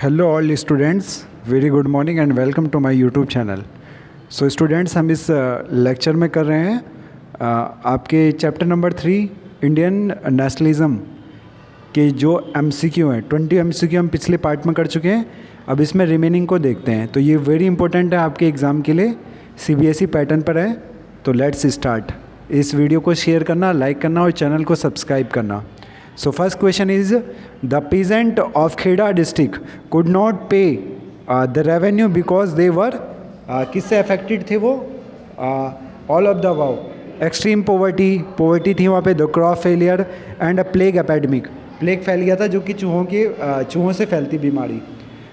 Hello all students, very good morning and welcome to my YouTube channel. So students, हम इस lecture में कर रहे हैं आपके चैप्टर नंबर 3 इंडियन नेशनलिज्म के जो MCQ हैं। 20 MCQ हम पिछले पार्ट में कर चुके हैं। अब इसमें रिमेनिंग को देखते हैं। तो ये वेरी इंपॉर्टेंट है आपके एग्ज़ाम के लिए, CBSE पैटर्न पर है। तो लेट्स स्टार्ट। इस वीडियो को शेयर करना, लाइक करना और चैनल को सब्सक्राइब करना। So first question is, the peasant of Kheda district could not pay the revenue because they were किससे affected थे वो? All of the above. Extreme poverty थी वहाँ पे, the crop failure and a plague epidemic. Plague फैल गया था जो कि चूहों से फैलती बीमारी।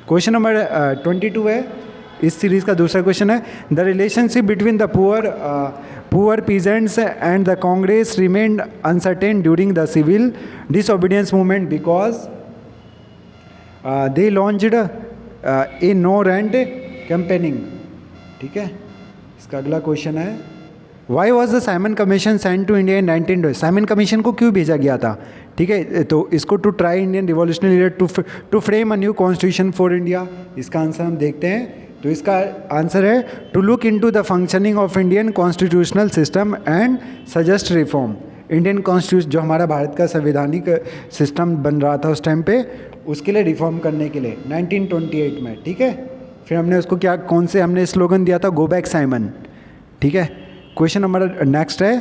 क्वेश्चन नंबर 22 है इस सीरीज़ का दूसरा क्वेश्चन है, the relationship between the poor peasants and the Congress remained uncertain during the civil disobedience movement because they launched a no rent campaigning। ठीक है, इसका अगला क्वेश्चन है, Why was the Simon Commission sent to India in 1920? Simon Commission को क्यों भेजा गया था? ठीक है, तो इसको to try Indian revolutionary leader to frame a new constitution for India. इसका आंसर हम देखते हैं। तो इसका आंसर है to look into the functioning of Indian constitutional system and suggest reform. Indian constitution जो हमारा भारत का संवैधानिक सिस्टम बन रहा था उस टाइम पे, उसके लिए रिफॉर्म करने के लिए 1928 में। ठीक है, फिर हमने उसको कौन से हमने स्लोगन दिया था? Go back Simon. ठीक है, क्वेश्चन नंबर नेक्स्ट है,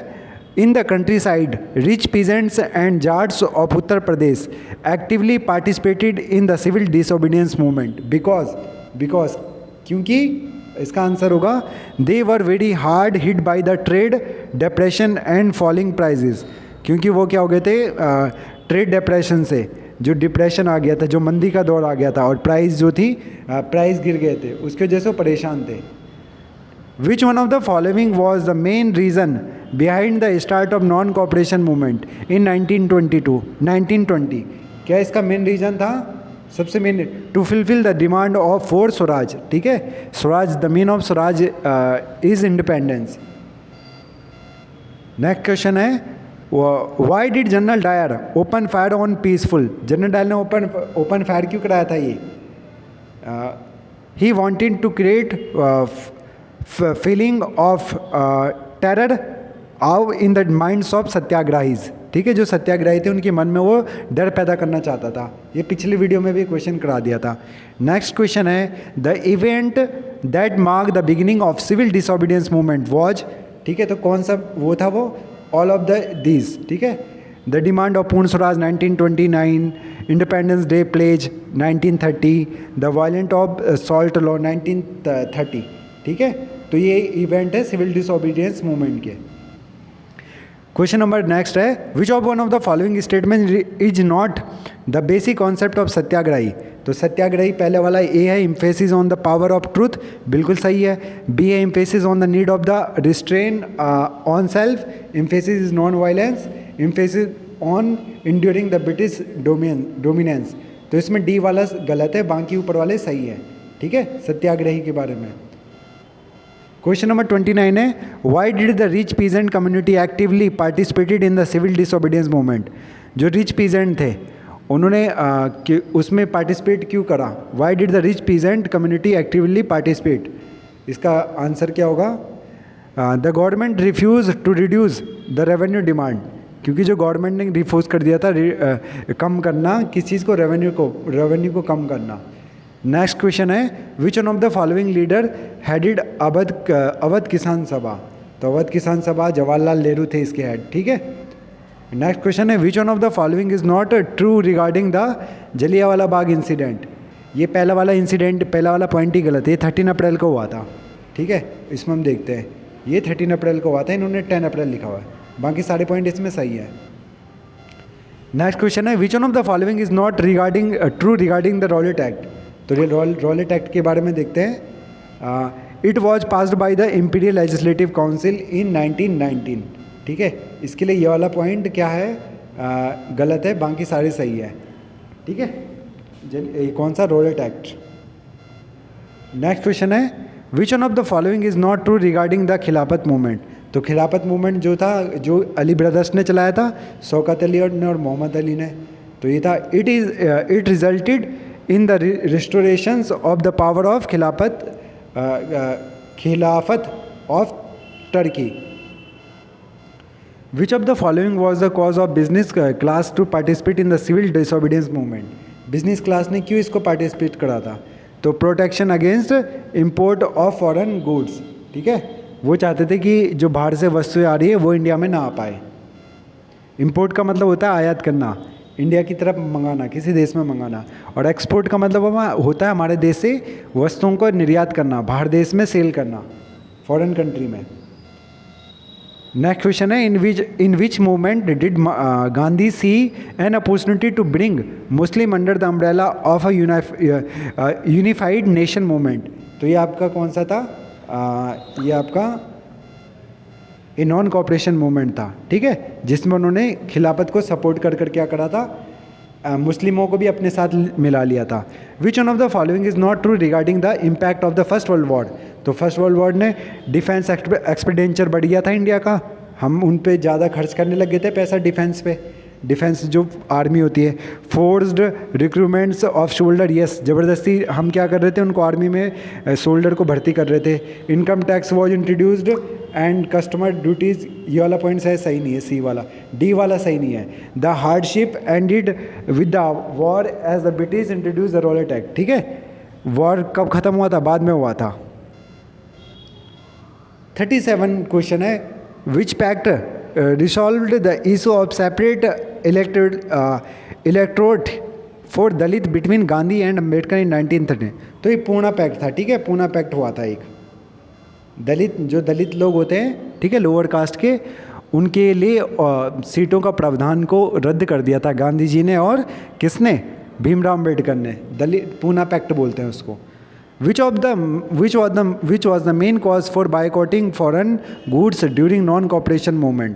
in the countryside rich peasants and Jats of Uttar Pradesh actively participated in the civil disobedience movement because क्योंकि इसका आंसर होगा they were very hard hit by the trade depression and falling prices. क्योंकि वो क्या हो गए थे, ट्रेड डिप्रेशन से जो डिप्रेशन आ गया था, जो मंदी का दौर आ गया था और प्राइस जो थी प्राइस गिर गए थे, उसकी वजह से वो परेशान थे। Which one of the following was the main reason behind the start of non-cooperation movement in 1920? क्या इसका मेन रीजन था? सबसे main, to fulfil the demand of for swaraj. ठीक है, swaraj, the mean of swaraj is independence. Next question है, why did General Dyer open fire on peaceful? General Dyer ने open fire क्यों कराया था? ये ही wanted to create feeling of terror awe in the minds of satyagrahis. ठीक है, जो सत्याग्रही थे उनके मन में वो डर पैदा करना चाहता था। ये पिछली वीडियो में भी क्वेश्चन करा दिया था। नेक्स्ट क्वेश्चन है, the event that mark the beginning of civil disobedience movement was. ठीक है, तो कौन सा वो था? वो ऑल ऑफ द दीज। ठीक है, the demand of Purna Swaraj 1929, independence day pledge 1930, the violent of salt law 1930। ठीक है, तो ये इवेंट है सिविल डिसओबीडियंस मूवमेंट के। क्वेश्चन नंबर नेक्स्ट है, which of one of the following statement is not the basic concept of satyagrahi? तो सत्याग्रही पहले वाला ए है, emphasis on the power of truth, बिल्कुल सही है। बी है, emphasis on the need of the restraint on self, emphasis is non violence, emphasis on enduring the British dominance. तो इसमें डी वाला गलत है, बाकी ऊपर वाले सही है। ठीक है, सत्याग्रही के बारे में। क्वेश्चन नंबर 29 है, why did the rich peasant community actively participated in the civil disobedience movement? जो रिच पीजेंट थे उन्होंने उसमें पार्टिसिपेट क्यों करा? Why did the rich peasant community actively participate? इसका आंसर क्या होगा? The government refuse to reduce the revenue demand. क्योंकि जो गवर्नमेंट ने रिफ्यूज़ कर दिया था कम करना, किस चीज़ को? रेवेन्यू को कम करना। नेक्स्ट क्वेश्चन है, which one of the following leader headed Awadh किसान सभा? तो अवध किसान सभा जवाहरलाल नेहरू थे इसके हेड। ठीक है, नेक्स्ट क्वेश्चन है, which one of the following is not true regarding the Jallianwala Bagh incident? ये पहला वाला पॉइंट ही गलत है, ये 13 अप्रैल को हुआ था। ठीक है, इसमें हम देखते हैं, ये 13 अप्रैल को हुआ था, इन्होंने 10 अप्रैल लिखा हुआ है, बाकी सारे पॉइंट इसमें सही है। नेक्स्ट क्वेश्चन है, which one of the following is not true regarding the Rowlatt Act? तो रॉलेट एक्ट के बारे में देखते हैं। It was passed by the Imperial Legislative Council in 1919। ठीक है, इसके लिए ये वाला पॉइंट क्या है? गलत है, बाकी सारे सही है। ठीक है, कौन सा? Rowlatt act. नेक्स्ट क्वेश्चन है, which one of the following is not true regarding the खिलाफत मूवमेंट? तो खिलाफत मूवमेंट जो था, जो अली ब्रदर्स ने चलाया था, शौकत अली ने और मोहम्मद अली ने, तो ये था, it resulted in the restorations of the power of Khilafat of Turkey. Which of the following was the cause of business class to participate in the civil disobedience movement? Business class ने क्यों इसको पार्टिसिपेट करा था? तो protection against import of foreign goods. ठीक है, वो चाहते थे कि जो बाहर से वस्तुएं आ रही है वो इंडिया में ना आ पाए. इम्पोर्ट का मतलब होता है आयात करना, इंडिया की तरफ मंगाना, किसी देश में मंगाना. और एक्सपोर्ट का मतलब होता है हमारे देश से वस्तुओं को निर्यात करना, बाहर देश में सेल करना, फॉरेन कंट्री में. नेक्स्ट क्वेश्चन है, in which movement did Gandhi see an opportunity to bring Muslim under the umbrella of a unified nation movement. तो ये आपका कौन सा था? ये आपका ये नॉन कॉपरेशन मूवमेंट था. ठीक है, जिसमें उन्होंने खिलाफत को सपोर्ट कर क्या करा था, मुस्लिमों को भी अपने साथ मिला लिया था. विच one of the following is not true regarding the impact of the first world war. तो फर्स्ट वर्ल्ड वॉर ने डिफेंस एक्सपेंडिचर बढ़ गया था इंडिया का, हम उन पे ज़्यादा खर्च करने लग गए थे पैसा डिफेंस पे. डिफेंस जो आर्मी होती है, forced recruitments off shoulder. Yes, ज़बरदस्ती हम क्या कर रहे थे, उनको आर्मी में शोल्डर को भर्ती कर रहे थे. Income tax was introduced and customer duties. ये वाला पॉइंट है सही नहीं है, सी वाला, डी वाला सही नहीं है. The hardship ended with the war as the British introduce the Rowlatt Act. ठीक है, वॉर कब ख़त्म हुआ था? बाद में हुआ था. 37 क्वेश्चन है, which pact resolved the issue of separate electrode for Dalit between Gandhi and Ambedkar in 1930. तो ये पूना पैक्ट था. ठीक है, पूना पैक्ट हुआ था. एक जो दलित लोग होते हैं, ठीक है, लोअर कास्ट के, उनके लिए सीटों का प्रावधान को रद्द कर दिया था गांधी जी ने. और किसने? भीमराव अम्बेडकर ने. दलित पूना पैक्ट बोलते हैं उसको. Which was the main cause for boycotting foreign goods during non-cooperation movement?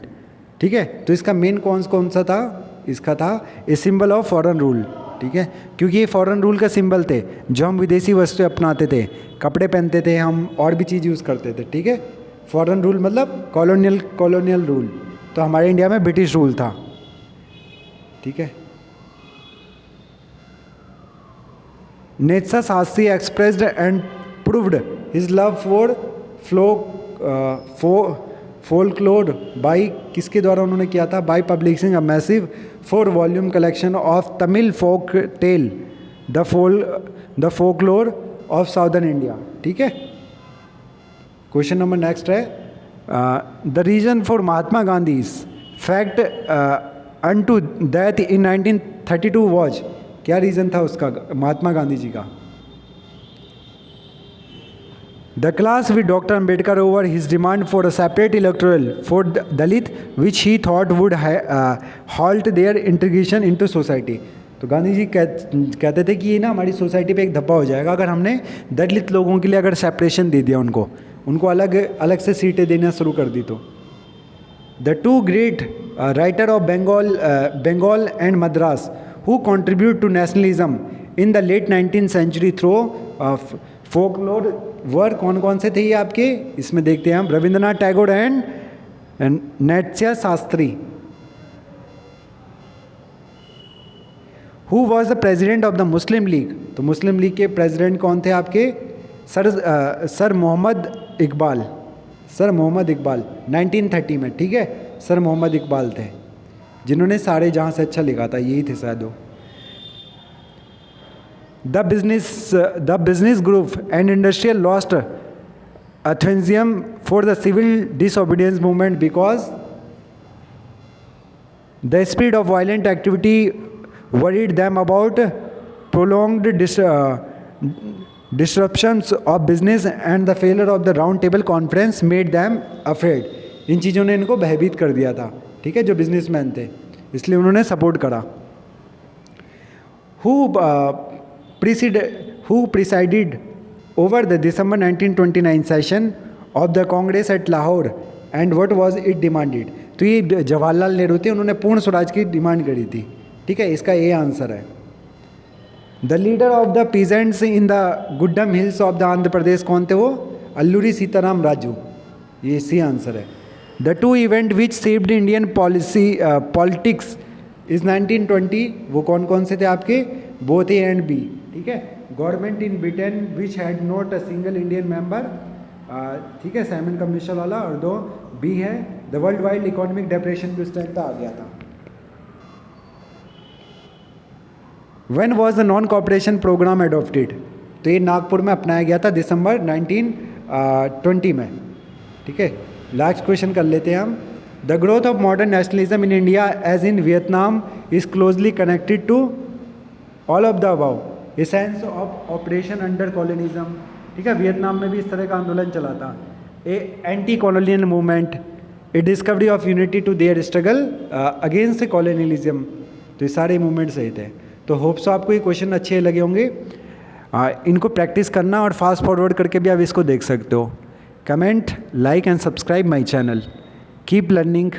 ठीक है, तो इसका मेन कौन सा था? इसका था a symbol of foreign rule. ठीक है, क्योंकि ये फॉरेन रूल का सिंबल थे, जो हम विदेशी वस्तुएं अपनाते थे, कपड़े पहनते थे हम, और भी चीज़ यूज़ करते थे. ठीक है, फॉरेन रूल मतलब कॉलोनियल रूल. तो हमारे इंडिया में ब्रिटिश रूल था. ठीक है. Natesa Sastri expressed and proved his love for folklore by, किसके द्वारा उन्होंने किया था? By publishing a massive 4 volume collection of Tamil folk tale, the folklore of southern India. ठीक है. क्वेश्चन नंबर नेक्स्ट है, the reason for Mahatma Gandhi fast unto death in 1932 was. क्या reason था उसका, महात्मा गांधी जी का? The class with doctor Ambedkar over his demand for a separate electoral for Dalit which he thought would halt their integration into society. तो गांधी जी कहते थे कि ये ना हमारी सोसाइटी पे एक धब्बा हो जाएगा अगर हमने दलित लोगों के लिए अगर सेपरेशन दे दिया, उनको अलग से सीटें देना शुरू कर दी. तो the two great writer of Bengal and Madras who contribute to nationalism in the late 19th century through folklore were कौन से थे ये आपके? इसमें देखते हैं हम, Rabindranath Tagore and Natesa Sastri. Who was the president of the Muslim League? तो मुस्लिम लीग के प्रेसिडेंट कौन थे आपके? सर मोहम्मद इकबाल. 1930 में. ठीक है, सर मोहम्मद इकबाल थे, जिन्होंने सारे जहाँ से अच्छा लिखा था, यही थे शायद वो. The business group and industrial lost enthusiasm for the civil disobedience movement because the speed of violent activity worried them about prolonged disruptions of business and the failure of the round table conference made them afraid. इन चीज़ों ने इनको भयभीत कर दिया था. ठीक है, जो बिजनेसमैन थे, इसलिए उन्होंने सपोर्ट करा. Who presided over the December 1929 session of the Congress at Lahore and what was it demanded. तो ये जवाहरलाल नेहरू थे, उन्होंने पूर्ण स्वराज की डिमांड करी थी. ठीक है, इसका ये आंसर है. The leader of the peasants in the Gudem hills of the Andhra Pradesh कौन थे? वो अल्लूरी सीताराम राजू. ये इसी आंसर है. The two event which saved Indian politics is 1920. वो कौन से थे आपके? Both A and B. ठीक है। Government in Britain which had not a single Indian member, ठीक है, साइमन कमीशन वाला। और 2 बी है the world wide economic depression भी उस टाइम पे आ गया था। When was the non cooperation programme adopted, तो ये नागपुर में अपनाया गया था दिसंबर 1920 में, ठीक है। लास्ट क्वेश्चन कर लेते हैं हम। The growth of modern nationalism in India as in Vietnam is closely connected to all of the above, a sense of operation under colonialism, ठीक है। वियतनाम में भी इस तरह का आंदोलन चला था। A anti colonial movement, a discovery of unity to their struggle against colonialism, तो ये सारे मूवमेंट सही थे। तो होप सो आपको ये क्वेश्चन अच्छे लगे होंगे। इनको प्रैक्टिस करना और फास्ट फॉरवर्ड करके भी आप इसको देख सकते हो। Comment, like and subscribe my channel. Keep learning.